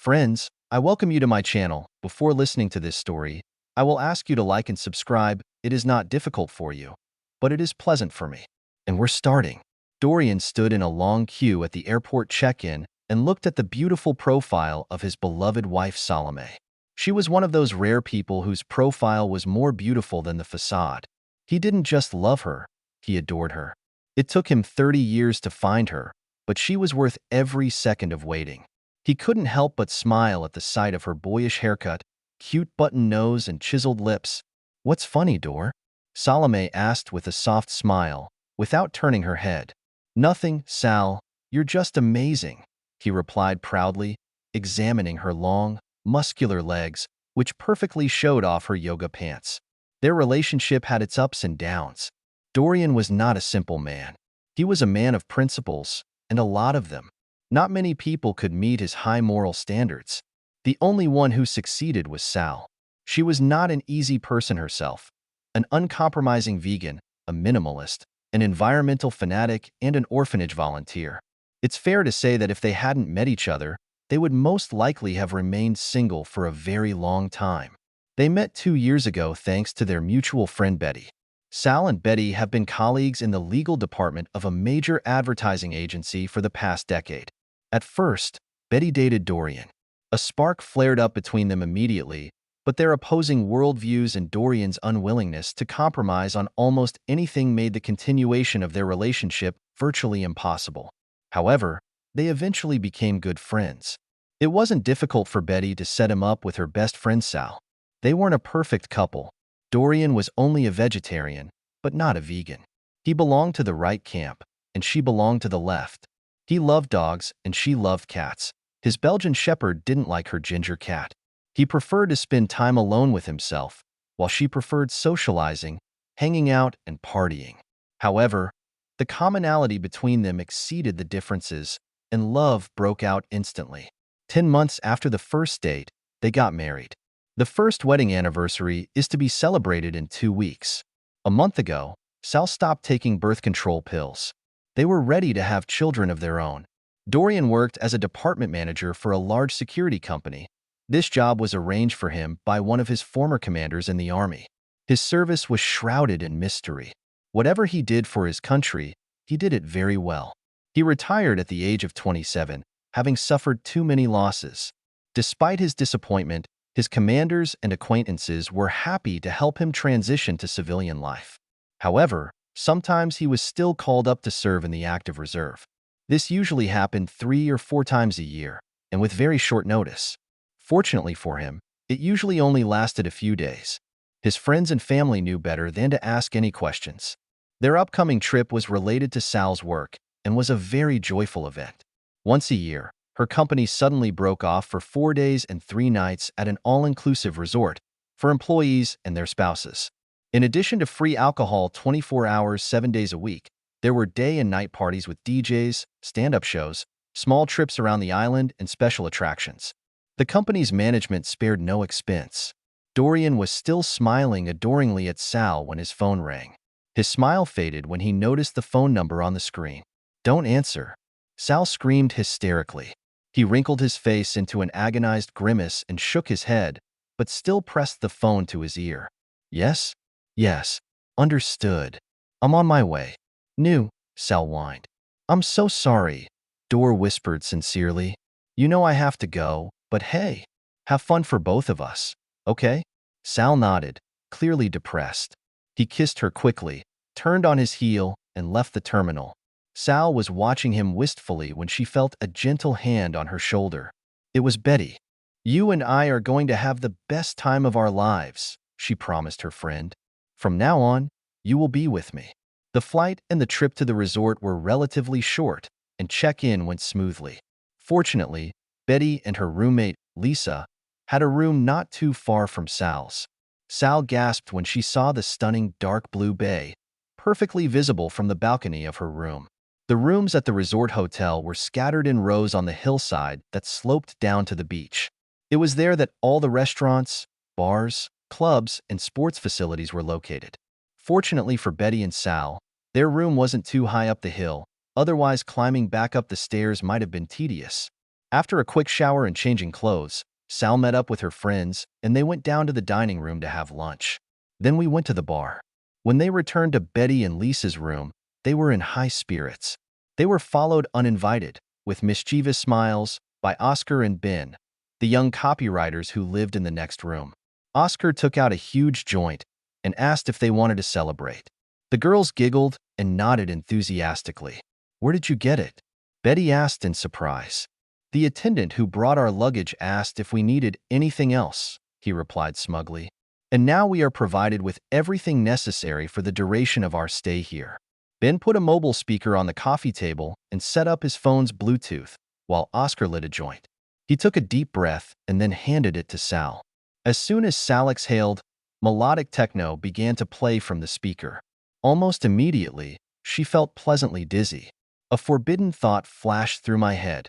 Friends, I welcome you to my channel. Before listening to this story, I will ask you to like and subscribe. It is not difficult for you, but it is pleasant for me. And we're starting. Dorian stood in a long queue at the airport check-in and looked at the beautiful profile of his beloved wife Salome. She was one of those rare people whose profile was more beautiful than the facade. He didn't just love her, he adored her. It took him 30 years to find her, but she was worth every second of waiting. He couldn't help but smile at the sight of her boyish haircut, cute button nose, and chiseled lips. "What's funny, Dor?" Salome asked with a soft smile, without turning her head. "Nothing, Sal. You're just amazing," he replied proudly, examining her long, muscular legs, which perfectly showed off her yoga pants. Their relationship had its ups and downs. Dorian was not a simple man. He was a man of principles, and a lot of them. Not many people could meet his high moral standards. The only one who succeeded was Sal. She was not an easy person herself. An uncompromising vegan, a minimalist, an environmental fanatic, and an orphanage volunteer. It's fair to say that if they hadn't met each other, they would most likely have remained single for a very long time. They met 2 years ago thanks to their mutual friend Betty. Sal and Betty have been colleagues in the legal department of a major advertising agency for the past decade. At first, Betty dated Dorian. A spark flared up between them immediately, but their opposing worldviews and Dorian's unwillingness to compromise on almost anything made the continuation of their relationship virtually impossible. However, they eventually became good friends. It wasn't difficult for Betty to set him up with her best friend Sal. They weren't a perfect couple. Dorian was only a vegetarian, but not a vegan. He belonged to the right camp, and she belonged to the left. He loved dogs, and she loved cats. His Belgian shepherd didn't like her ginger cat. He preferred to spend time alone with himself, while she preferred socializing, hanging out, and partying. However, the commonality between them exceeded the differences, and love broke out instantly. 10 months after the first date, they got married. The first wedding anniversary is to be celebrated in 2 weeks. A month ago, Sal stopped taking birth control pills. They were ready to have children of their own. Dorian worked as a department manager for a large security company. This job was arranged for him by one of his former commanders in the army. His service was shrouded in mystery. Whatever he did for his country, he did it very well. He retired at the age of 27, having suffered too many losses. Despite his disappointment, his commanders and acquaintances were happy to help him transition to civilian life. However, sometimes he was still called up to serve in the active reserve. This usually happened 3 or 4 times a year, and with very short notice. Fortunately for him, it usually only lasted a few days. His friends and family knew better than to ask any questions. Their upcoming trip was related to Sal's work and was a very joyful event. Once a year, her company suddenly broke off for 4 days and 3 nights at an all-inclusive resort for employees and their spouses. In addition to free alcohol 24 hours, 7 days a week, there were day and night parties with DJs, stand-up shows, small trips around the island, and special attractions. The company's management spared no expense. Dorian was still smiling adoringly at Sal when his phone rang. His smile faded when he noticed the phone number on the screen. "Don't answer." Sal screamed hysterically. He wrinkled his face into an agonized grimace and shook his head, but still pressed the phone to his ear. "Yes? Yes. Understood. I'm on my way." "No," Sal whined. "I'm so sorry," Dor whispered sincerely. "You know I have to go, but hey, have fun for both of us, okay?" Sal nodded, clearly depressed. He kissed her quickly, turned on his heel, and left the terminal. Sal was watching him wistfully when she felt a gentle hand on her shoulder. It was Betty. "You and I are going to have the best time of our lives," she promised her friend. "From now on, you will be with me." The flight and the trip to the resort were relatively short, and check-in went smoothly. Fortunately, Betty and her roommate, Lisa, had a room not too far from Sal's. Sal gasped when she saw the stunning dark blue bay, perfectly visible from the balcony of her room. The rooms at the resort hotel were scattered in rows on the hillside that sloped down to the beach. It was there that all the restaurants, bars, clubs, and sports facilities were located. Fortunately for Betty and Sal, their room wasn't too high up the hill, otherwise climbing back up the stairs might have been tedious. After a quick shower and changing clothes, Sal met up with her friends and they went down to the dining room to have lunch. Then we went to the bar. When they returned to Betty and Lisa's room, they were in high spirits. They were followed uninvited, with mischievous smiles, by Oscar and Ben, the young copywriters who lived in the next room. Oscar took out a huge joint and asked if they wanted to celebrate. The girls giggled and nodded enthusiastically. "Where did you get it?" Betty asked in surprise. "The attendant who brought our luggage asked if we needed anything else," he replied smugly. "And now we are provided with everything necessary for the duration of our stay here." Ben put a mobile speaker on the coffee table and set up his phone's Bluetooth, while Oscar lit a joint. He took a deep breath and then handed it to Sal. As soon as Sal exhaled, melodic techno began to play from the speaker. Almost immediately, she felt pleasantly dizzy. A forbidden thought flashed through my head.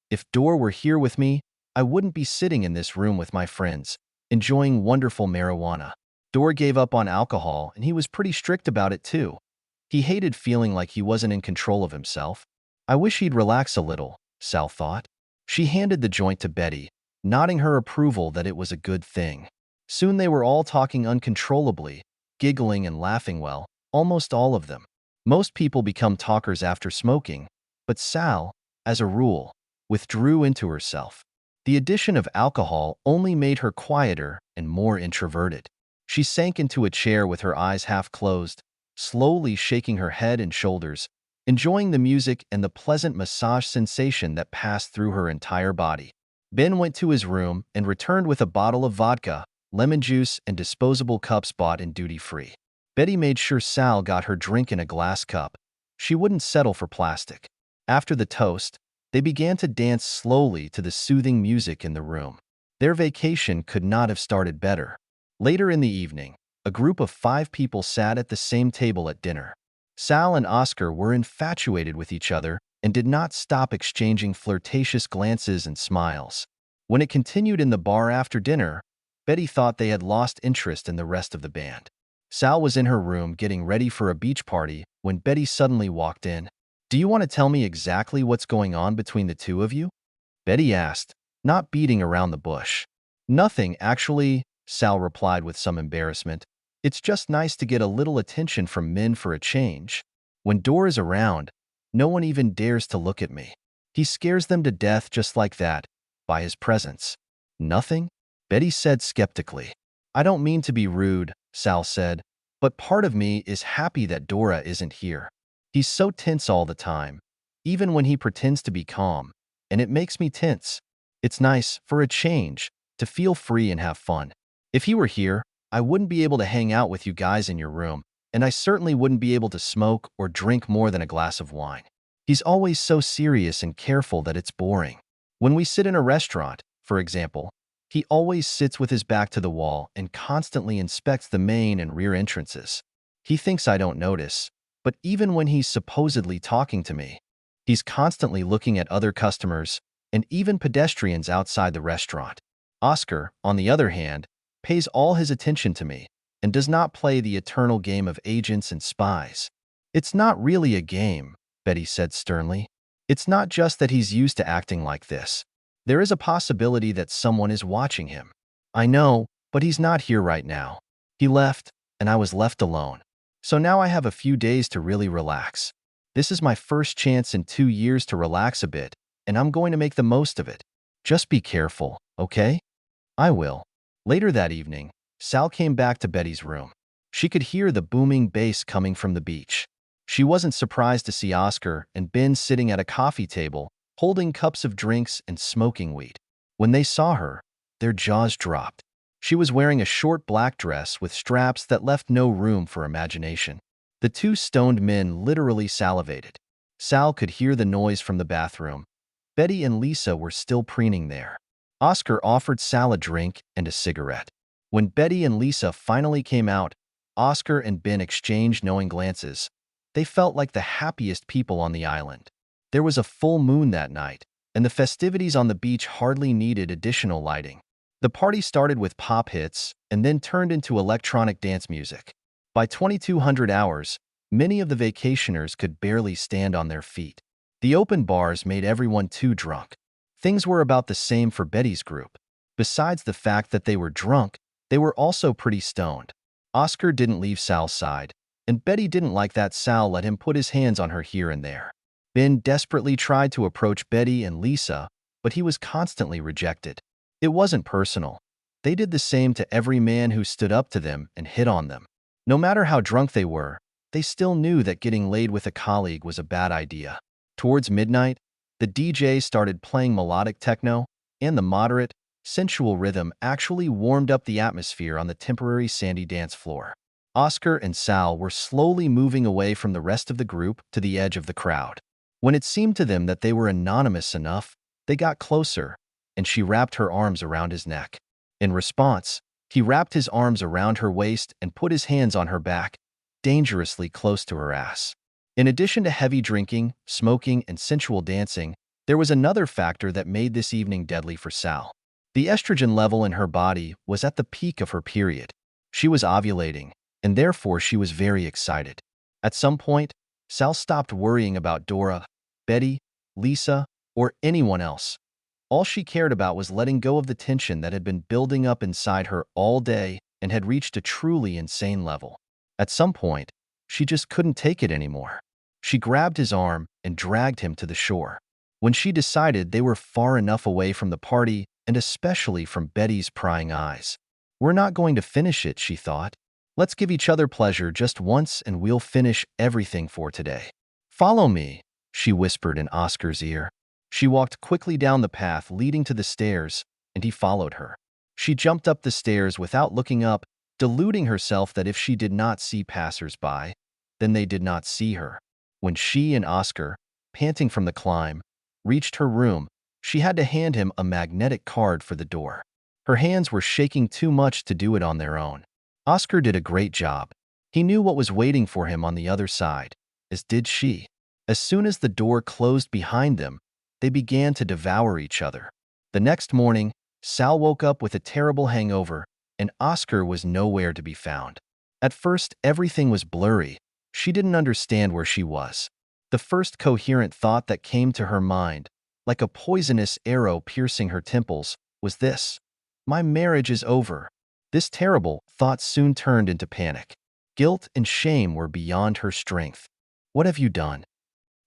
If Dor were here with me, I wouldn't be sitting in this room with my friends, enjoying wonderful marijuana. Dor gave up on alcohol, and he was pretty strict about it too. He hated feeling like he wasn't in control of himself. I wish he'd relax a little, Sal thought. She handed the joint to Betty, nodding her approval that it was a good thing. Soon they were all talking uncontrollably, giggling and laughing well, almost all of them. Most people become talkers after smoking, but Sal, as a rule, withdrew into herself. The addition of alcohol only made her quieter and more introverted. She sank into a chair with her eyes half closed, slowly shaking her head and shoulders, enjoying the music and the pleasant massage sensation that passed through her entire body. Ben went to his room and returned with a bottle of vodka, lemon juice, and disposable cups bought in duty-free. Betty made sure Sal got her drink in a glass cup. She wouldn't settle for plastic. After the toast, they began to dance slowly to the soothing music in the room. Their vacation could not have started better. Later in the evening, a group of 5 people sat at the same table at dinner. Sal and Oscar were infatuated with each other and did not stop exchanging flirtatious glances and smiles. When it continued in the bar after dinner, Betty thought they had lost interest in the rest of the band. Sal was in her room getting ready for a beach party when Betty suddenly walked in. "Do you want to tell me exactly what's going on between the two of you?" Betty asked, not beating around the bush. "Nothing, actually," Sal replied with some embarrassment. "It's just nice to get a little attention from men for a change. When Dor is around, no one even dares to look at me. He scares them to death just like that, by his presence." "Nothing?" Betty said skeptically. "I don't mean to be rude," Sal said, "but part of me is happy that Dora isn't here. He's so tense all the time, even when he pretends to be calm, and it makes me tense. It's nice, for a change, to feel free and have fun. If he were here, I wouldn't be able to hang out with you guys in your room, and I certainly wouldn't be able to smoke or drink more than a glass of wine. He's always so serious and careful that it's boring. When we sit in a restaurant, for example, he always sits with his back to the wall and constantly inspects the main and rear entrances. He thinks I don't notice, but even when he's supposedly talking to me, he's constantly looking at other customers and even pedestrians outside the restaurant. Oscar, on the other hand, pays all his attention to me and does not play the eternal game of agents and spies." "It's not really a game," Betty said sternly. "It's not just that he's used to acting like this. There is a possibility that someone is watching him. I know, but he's not here right now. He left, and I was left alone. So now I have a few days to really relax. This is my first chance in 2 years to relax a bit, and I'm going to make the most of it. Just be careful, okay?" "I will." Later that evening, Sal came back to Betty's room. She could hear the booming bass coming from the beach. She wasn't surprised to see Oscar and Ben sitting at a coffee table, holding cups of drinks and smoking weed. When they saw her, their jaws dropped. She was wearing a short black dress with straps that left no room for imagination. The 2 stoned men literally salivated. Sal could hear the noise from the bathroom. Betty and Lisa were still preening there. Oscar offered Sal a drink and a cigarette. When Betty and Lisa finally came out, Oscar and Ben exchanged knowing glances. They felt like the happiest people on the island. There was a full moon that night, and the festivities on the beach hardly needed additional lighting. The party started with pop hits and then turned into electronic dance music. By 2200 hours, many of the vacationers could barely stand on their feet. The open bars made everyone too drunk. Things were about the same for Betty's group. Besides the fact that they were drunk, they were also pretty stoned. Oscar didn't leave Sal's side, and Betty didn't like that Sal let him put his hands on her here and there. Ben desperately tried to approach Betty and Lisa, but he was constantly rejected. It wasn't personal. They did the same to every man who stood up to them and hit on them. No matter how drunk they were, they still knew that getting laid with a colleague was a bad idea. Towards midnight, the DJ started playing melodic techno, and the moderate, sensual rhythm actually warmed up the atmosphere on the temporary sandy dance floor. Oscar and Sal were slowly moving away from the rest of the group to the edge of the crowd. When it seemed to them that they were anonymous enough, they got closer, and she wrapped her arms around his neck. In response, he wrapped his arms around her waist and put his hands on her back, dangerously close to her ass. In addition to heavy drinking, smoking, and sensual dancing, there was another factor that made this evening deadly for Sal. The estrogen level in her body was at the peak of her period. She was ovulating, and therefore she was very excited. At some point, Sal stopped worrying about Dora, Betty, Lisa, or anyone else. All she cared about was letting go of the tension that had been building up inside her all day and had reached a truly insane level. At some point, she just couldn't take it anymore. She grabbed his arm and dragged him to the shore. When she decided they were far enough away from the party, and especially from Betty's prying eyes. "We're not going to finish it," she thought. "Let's give each other pleasure just once and we'll finish everything for today." "Follow me," she whispered in Oscar's ear. She walked quickly down the path leading to the stairs, and he followed her. She jumped up the stairs without looking up, deluding herself that if she did not see passers-by, then they did not see her. When she and Oscar, panting from the climb, reached her room, she had to hand him a magnetic card for the door. Her hands were shaking too much to do it on their own. Oscar did a great job. He knew what was waiting for him on the other side, as did she. As soon as the door closed behind them, they began to devour each other. The next morning, Sal woke up with a terrible hangover, and Oscar was nowhere to be found. At first, everything was blurry. She didn't understand where she was. The first coherent thought that came to her mind, like a poisonous arrow piercing her temples, was this: "My marriage is over." This terrible thought soon turned into panic. Guilt and shame were beyond her strength. "What have you done?"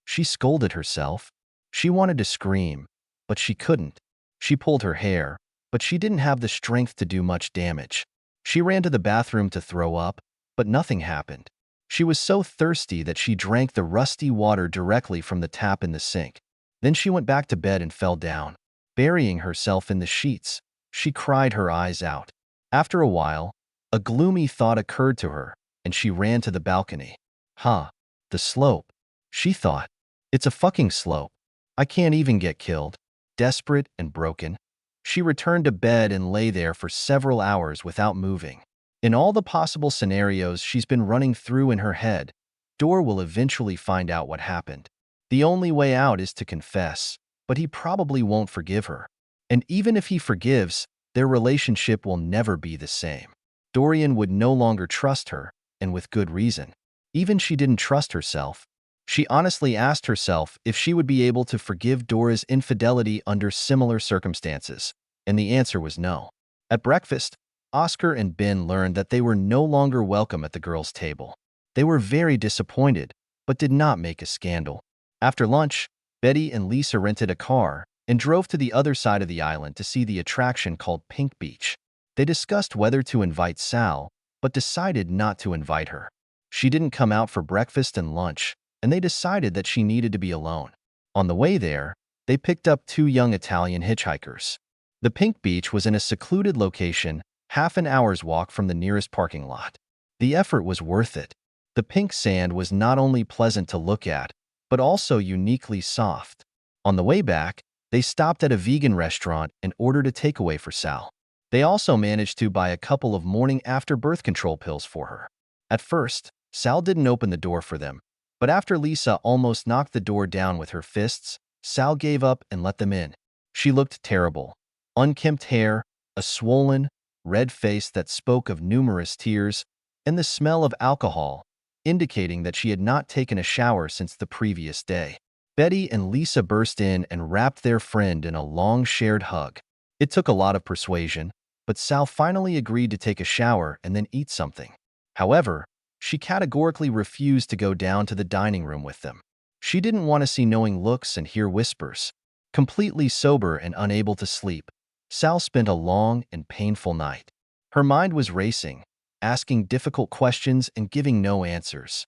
She scolded herself. She wanted to scream, but she couldn't. She pulled her hair, but she didn't have the strength to do much damage. She ran to the bathroom to throw up, but nothing happened. She was so thirsty that she drank the rusty water directly from the tap in the sink. Then she went back to bed and fell down. Burying herself in the sheets, she cried her eyes out. After a while, a gloomy thought occurred to her, and she ran to the balcony. The slope, she thought. It's a fucking slope. I can't even get killed. Desperate and broken, she returned to bed and lay there for several hours without moving. In all the possible scenarios she's been running through in her head, Dor will eventually find out what happened. The only way out is to confess, but he probably won't forgive her. And even if he forgives, their relationship will never be the same. Dorian would no longer trust her, and with good reason. Even she didn't trust herself. She honestly asked herself if she would be able to forgive Dora's infidelity under similar circumstances, and the answer was no. At breakfast, Oscar and Ben learned that they were no longer welcome at the girls' table. They were very disappointed, but did not make a scandal. After lunch, Betty and Lisa rented a car and drove to the other side of the island to see the attraction called Pink Beach. They discussed whether to invite Sal, but decided not to invite her. She didn't come out for breakfast and lunch, and they decided that she needed to be alone. On the way there, they picked up two young Italian hitchhikers. The Pink Beach was in a secluded location, half an hour's walk from the nearest parking lot. The effort was worth it. The pink sand was not only pleasant to look at, but also uniquely soft. On the way back, they stopped at a vegan restaurant and ordered a takeaway for Sal. They also managed to buy a couple of morning-after birth control pills for her. At first, Sal didn't open the door for them, but after Lisa almost knocked the door down with her fists, Sal gave up and let them in. She looked terrible. Unkempt hair, a swollen, red face that spoke of numerous tears, and the smell of alcohol, indicating that she had not taken a shower since the previous day. Betty and Lisa burst in and wrapped their friend in a long shared hug. It took a lot of persuasion, but Sal finally agreed to take a shower and then eat something. However, she categorically refused to go down to the dining room with them. She didn't want to see knowing looks and hear whispers. Completely sober and unable to sleep, Sal spent a long and painful night. Her mind was racing, asking difficult questions and giving no answers.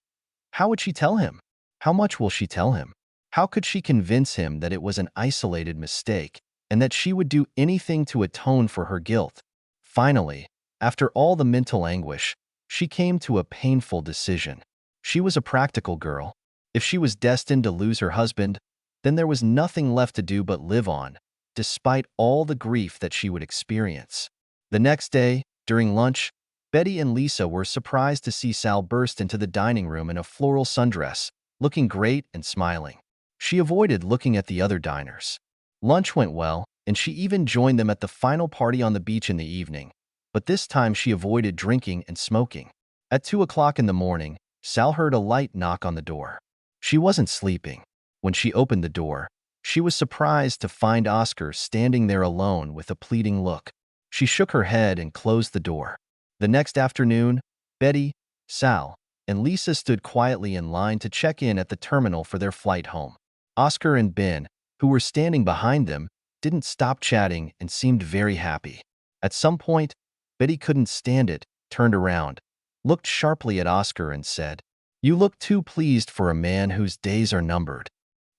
How would she tell him? How much will she tell him? How could she convince him that it was an isolated mistake and that she would do anything to atone for her guilt? Finally, after all the mental anguish, she came to a painful decision. She was a practical girl. If she was destined to lose her husband, then there was nothing left to do but live on, despite all the grief that she would experience. The next day, during lunch, Betty and Lisa were surprised to see Sal burst into the dining room in a floral sundress, looking great and smiling. She avoided looking at the other diners. Lunch went well, and she even joined them at the final party on the beach in the evening, but this time she avoided drinking and smoking. At 2 o'clock in the morning, Sal heard a light knock on the door. She wasn't sleeping. When she opened the door, she was surprised to find Oscar standing there alone with a pleading look. She shook her head and closed the door. The next afternoon, Betty, Sal, and Lisa stood quietly in line to check in at the terminal for their flight home. Oscar and Ben, who were standing behind them, didn't stop chatting and seemed very happy. At some point, Betty couldn't stand it, turned around, looked sharply at Oscar and said, "You look too pleased for a man whose days are numbered.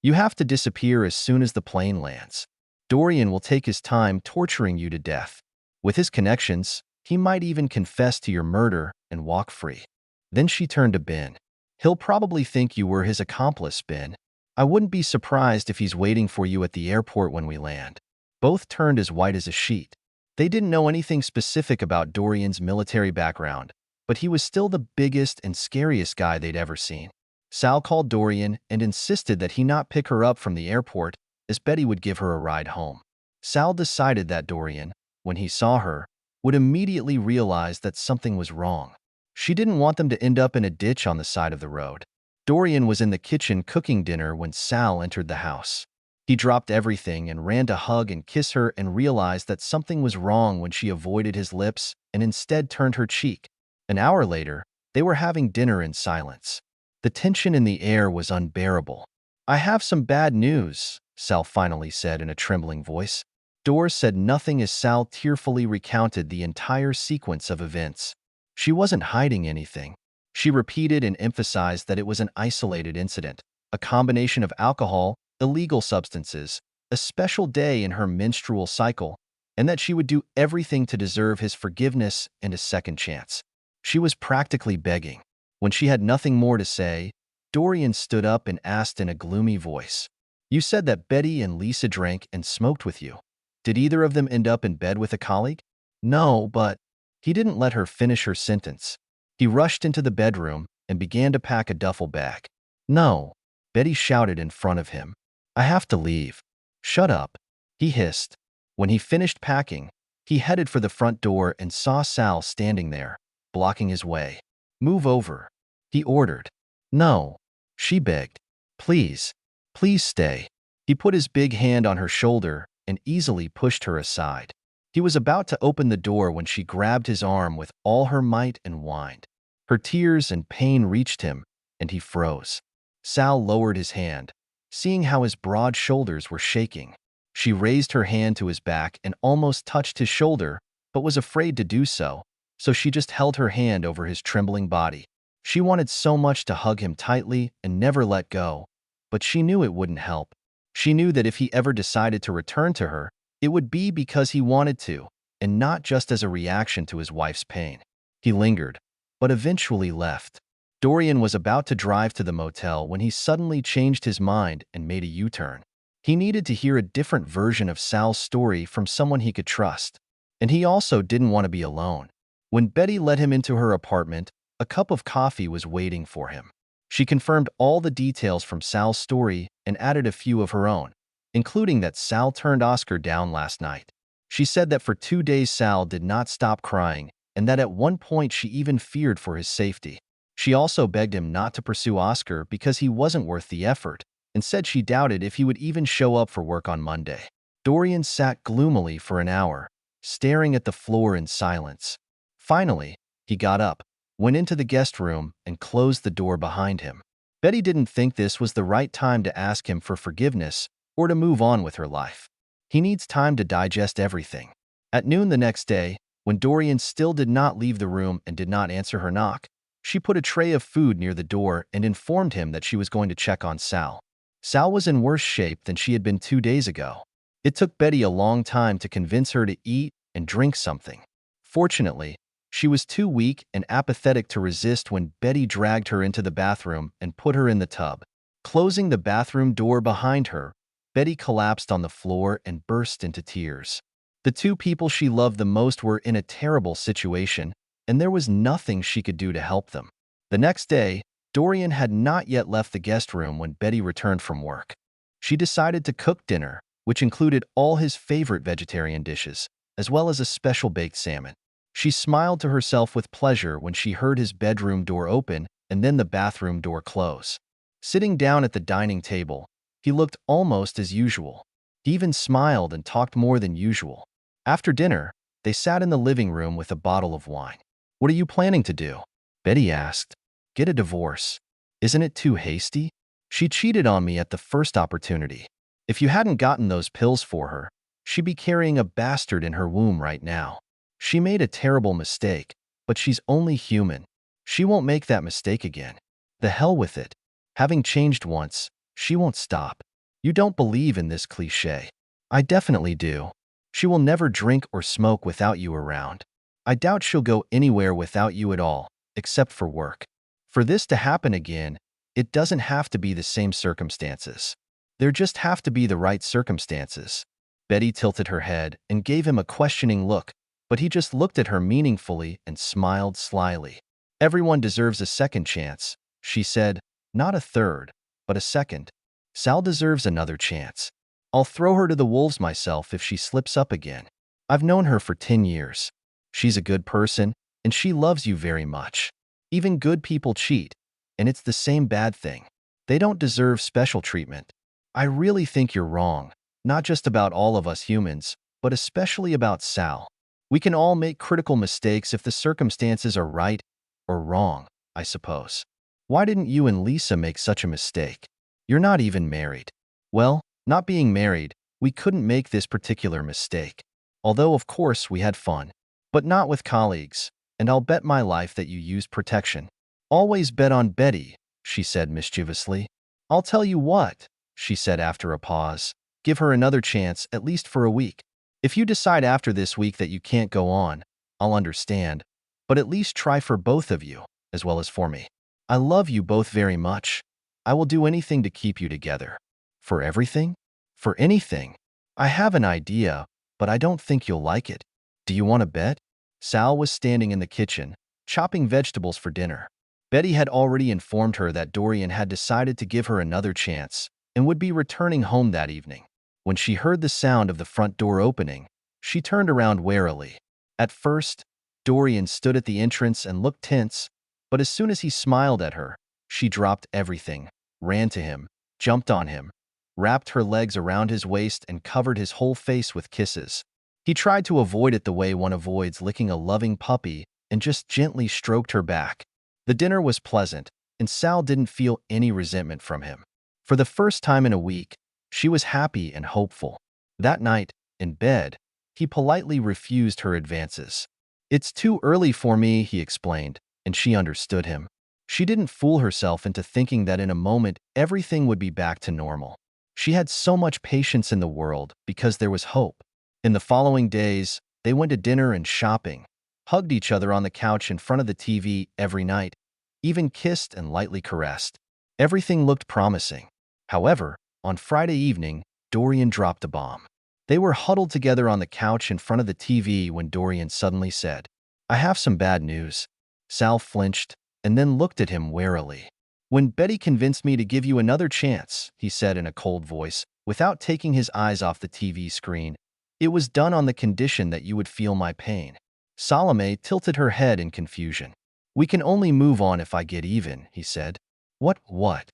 You have to disappear as soon as the plane lands. Dorian will take his time torturing you to death. With his connections, he might even confess to your murder and walk free." Then she turned to Ben. "He'll probably think you were his accomplice, Ben. I wouldn't be surprised if he's waiting for you at the airport when we land." Both turned as white as a sheet. They didn't know anything specific about Dorian's military background, but he was still the biggest and scariest guy they'd ever seen. Sal called Dorian and insisted that he not pick her up from the airport, as Betty would give her a ride home. Sal decided that Dorian, when he saw her, would immediately realize that something was wrong. She didn't want them to end up in a ditch on the side of the road. Dorian was in the kitchen cooking dinner when Sal entered the house. He dropped everything and ran to hug and kiss her and realized that something was wrong when she avoided his lips and instead turned her cheek. An hour later, they were having dinner in silence. The tension in the air was unbearable. "I have some bad news," Sal finally said in a trembling voice. Dor said nothing as Sal tearfully recounted the entire sequence of events. She wasn't hiding anything. She repeated and emphasized that it was an isolated incident, a combination of alcohol, illegal substances, a special day in her menstrual cycle, and that she would do everything to deserve his forgiveness and a second chance. She was practically begging. When she had nothing more to say, Dorian stood up and asked in a gloomy voice, "You said that Betty and Lisa drank and smoked with you. Did either of them end up in bed with a colleague?" "No, but—" He didn't let her finish her sentence. He rushed into the bedroom and began to pack a duffel bag. "No," Betty shouted in front of him. "I have to leave." "Shut up," he hissed. When he finished packing, he headed for the front door and saw Sal standing there, blocking his way. "Move over," he ordered. "No," she begged. "Please, please stay." He put his big hand on her shoulder and easily pushed her aside. He was about to open the door when she grabbed his arm with all her might and whined. Her tears and pain reached him, and he froze. Sal lowered his hand, seeing how his broad shoulders were shaking. She raised her hand to his back and almost touched his shoulder, but was afraid to do so, so she just held her hand over his trembling body. She wanted so much to hug him tightly and never let go, but she knew it wouldn't help. She knew that if he ever decided to return to her, it would be because he wanted to, and not just as a reaction to his wife's pain. He lingered, but eventually left. Dorian was about to drive to the motel when he suddenly changed his mind and made a U-turn. He needed to hear a different version of Sal's story from someone he could trust, and he also didn't want to be alone. When Betty led him into her apartment, a cup of coffee was waiting for him. She confirmed all the details from Sal's story and added a few of her own, including that Sal turned Oscar down last night. She said that for 2 days Sal did not stop crying and that at one point she even feared for his safety. She also begged him not to pursue Oscar because he wasn't worth the effort, and said she doubted if he would even show up for work on Monday. Dorian sat gloomily for an hour, staring at the floor in silence. Finally, he got up, went into the guest room, and closed the door behind him. Betty didn't think this was the right time to ask him for forgiveness or to move on with her life. He needs time to digest everything. At noon the next day, when Dorian still did not leave the room and did not answer her knock, she put a tray of food near the door and informed him that she was going to check on Sal. Sal was in worse shape than she had been 2 days ago. It took Betty a long time to convince her to eat and drink something. Fortunately, she was too weak and apathetic to resist when Betty dragged her into the bathroom and put her in the tub. Closing the bathroom door behind her, Betty collapsed on the floor and burst into tears. The two people she loved the most were in a terrible situation, and there was nothing she could do to help them. The next day, Dorian had not yet left the guest room when Betty returned from work. She decided to cook dinner, which included all his favorite vegetarian dishes, as well as a special baked salmon. She smiled to herself with pleasure when she heard his bedroom door open and then the bathroom door close. Sitting down at the dining table, he looked almost as usual. He even smiled and talked more than usual. After dinner, they sat in the living room with a bottle of wine. "What are you planning to do?" Betty asked. "Get a divorce. Isn't it too hasty? She cheated on me at the first opportunity. If you hadn't gotten those pills for her, she'd be carrying a bastard in her womb right now. She made a terrible mistake, but she's only human. She won't make that mistake again. The hell with it. Having changed once, she won't stop. You don't believe in this cliché. I definitely do. She will never drink or smoke without you around. I doubt she'll go anywhere without you at all, except for work. For this to happen again, it doesn't have to be the same circumstances. There just have to be the right circumstances." Betty tilted her head and gave him a questioning look, but he just looked at her meaningfully and smiled slyly. "Everyone deserves a second chance," she said, "not a third, but a second. Sal deserves another chance. I'll throw her to the wolves myself if she slips up again. I've known her for 10 years. She's a good person, and she loves you very much. Even good people cheat, and it's the same bad thing. They don't deserve special treatment. I really think you're wrong, not just about all of us humans, but especially about Sal. We can all make critical mistakes if the circumstances are right or wrong, I suppose. Why didn't you and Lisa make such a mistake? You're not even married." "Well, not being married, we couldn't make this particular mistake. Although, of course, we had fun. But not with colleagues, and I'll bet my life that you used protection." "Always bet on Betty," she said mischievously. "I'll tell you what," she said after a pause. "Give her another chance, at least for a week. If you decide after this week that you can't go on, I'll understand. But at least try for both of you, as well as for me. I love you both very much. I will do anything to keep you together." "For everything? For anything? I have an idea, but I don't think you'll like it. Do you want to bet?" Sal was standing in the kitchen, chopping vegetables for dinner. Betty had already informed her that Dorian had decided to give her another chance and would be returning home that evening. When she heard the sound of the front door opening, she turned around warily. At first, Dorian stood at the entrance and looked tense, but as soon as he smiled at her, she dropped everything, ran to him, jumped on him, wrapped her legs around his waist and covered his whole face with kisses. He tried to avoid it the way one avoids licking a loving puppy and just gently stroked her back. The dinner was pleasant, and Sal didn't feel any resentment from him. For the first time in a week, she was happy and hopeful. That night, in bed, he politely refused her advances. "It's too early for me," he explained, and she understood him. She didn't fool herself into thinking that in a moment everything would be back to normal. She had so much patience in the world because there was hope. In the following days, they went to dinner and shopping, hugged each other on the couch in front of the TV every night, even kissed and lightly caressed. Everything looked promising. However, on Friday evening, Dorian dropped a bomb. They were huddled together on the couch in front of the TV when Dorian suddenly said, "I have some bad news." Sal flinched and then looked at him warily. "When Betty convinced me to give you another chance," he said in a cold voice, without taking his eyes off the TV screen, "it was done on the condition that you would feel my pain." Salome tilted her head in confusion. "We can only move on if I get even," he said. What?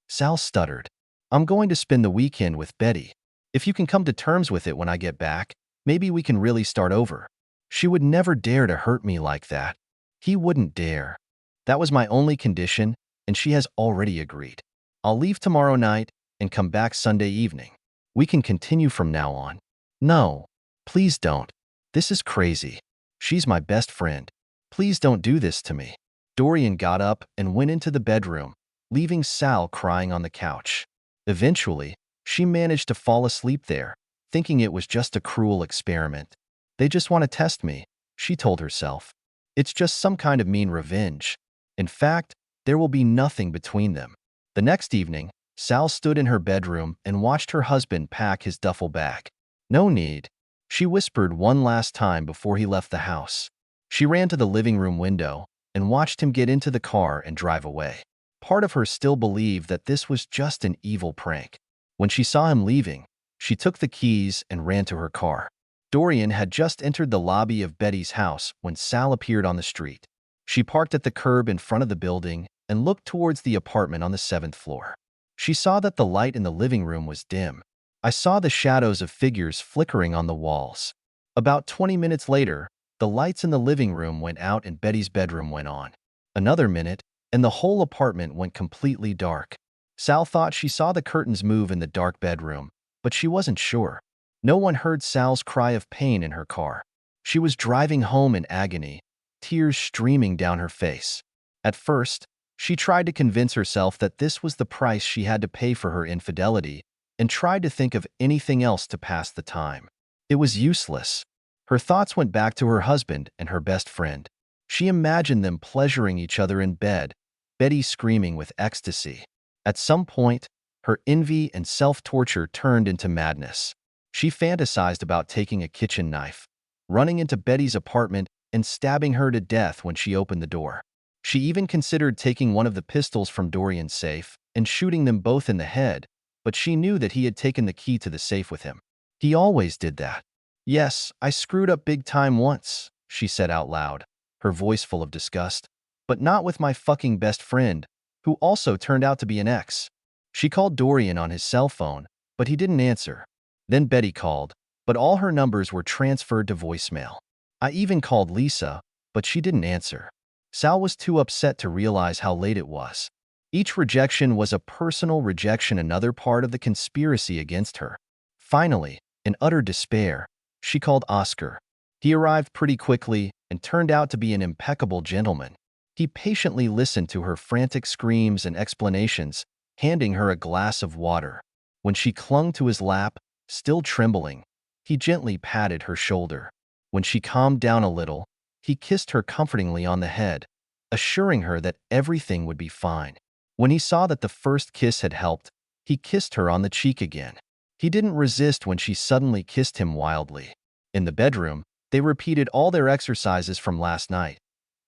Sal stuttered. I'm going to spend the weekend with Betty. If you can come to terms with it when I get back, maybe we can really start over. She would never dare to hurt me like that. He wouldn't dare. That was my only condition, and she has already agreed. I'll leave tomorrow night and come back Sunday evening. We can continue from now on. No, please don't. This is crazy. She's my best friend. Please don't do this to me. Dorian got up and went into the bedroom, leaving Sal crying on the couch. Eventually, she managed to fall asleep there, thinking it was just a cruel experiment. They just want to test me, she told herself. It's just some kind of mean revenge. In fact, there will be nothing between them. The next evening, Sal stood in her bedroom and watched her husband pack his duffel bag. No need, she whispered one last time before he left the house. She ran to the living room window and watched him get into the car and drive away. Part of her still believed that this was just an evil prank. When she saw him leaving, she took the keys and ran to her car. Dorian had just entered the lobby of Betty's house when Sal appeared on the street. She parked at the curb in front of the building and looked towards the apartment on the 7th floor. She saw that the light in the living room was dim. I saw the shadows of figures flickering on the walls. About 20 minutes later, the lights in the living room went out and Betty's bedroom went on. Another minute, and the whole apartment went completely dark. Sal thought she saw the curtains move in the dark bedroom, but she wasn't sure. No one heard Sal's cry of pain in her car. She was driving home in agony, tears streaming down her face. At first, she tried to convince herself that this was the price she had to pay for her infidelity and tried to think of anything else to pass the time. It was useless. Her thoughts went back to her husband and her best friend. She imagined them pleasuring each other in bed, Betty screaming with ecstasy. At some point, her envy and self-torture turned into madness. She fantasized about taking a kitchen knife, running into Betty's apartment, and stabbing her to death when she opened the door. She even considered taking one of the pistols from Dorian's safe and shooting them both in the head, but she knew that he had taken the key to the safe with him. He always did that. Yes, I screwed up big time once, she said out loud, her voice full of disgust. But not with my fucking best friend, who also turned out to be an ex. She called Dorian on his cell phone, but he didn't answer. Then Betty called, but all her numbers were transferred to voicemail. I even called Lisa, but she didn't answer. Sal was too upset to realize how late it was. Each rejection was a personal rejection, another part of the conspiracy against her. Finally, in utter despair, she called Oscar. He arrived pretty quickly and turned out to be an impeccable gentleman. He patiently listened to her frantic screams and explanations, handing her a glass of water. When she clung to his lap, still trembling, he gently patted her shoulder. When she calmed down a little, he kissed her comfortingly on the head, assuring her that everything would be fine. When he saw that the first kiss had helped, he kissed her on the cheek again. He didn't resist when she suddenly kissed him wildly. In the bedroom, they repeated all their exercises from last night,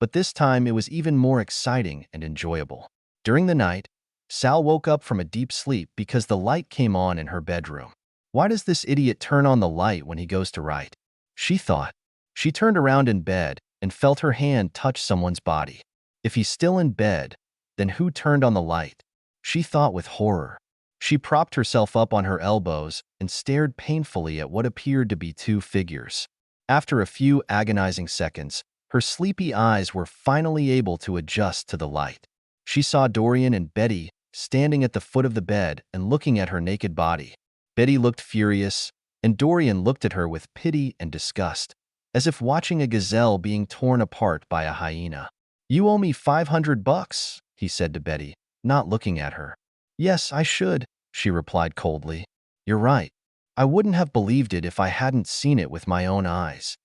but this time it was even more exciting and enjoyable. During the night, Sal woke up from a deep sleep because the light came on in her bedroom. Why does this idiot turn on the light when he goes to write? She thought. She turned around in bed and felt her hand touch someone's body. If he's still in bed, then who turned on the light? She thought with horror. She propped herself up on her elbows and stared painfully at what appeared to be two figures. After a few agonizing seconds, her sleepy eyes were finally able to adjust to the light. She saw Dorian and Betty standing at the foot of the bed and looking at her naked body. Betty looked furious, and Dorian looked at her with pity and disgust, as if watching a gazelle being torn apart by a hyena. "You owe me $500, he said to Betty, not looking at her. "Yes, I should," she replied coldly. "You're right. I wouldn't have believed it if I hadn't seen it with my own eyes.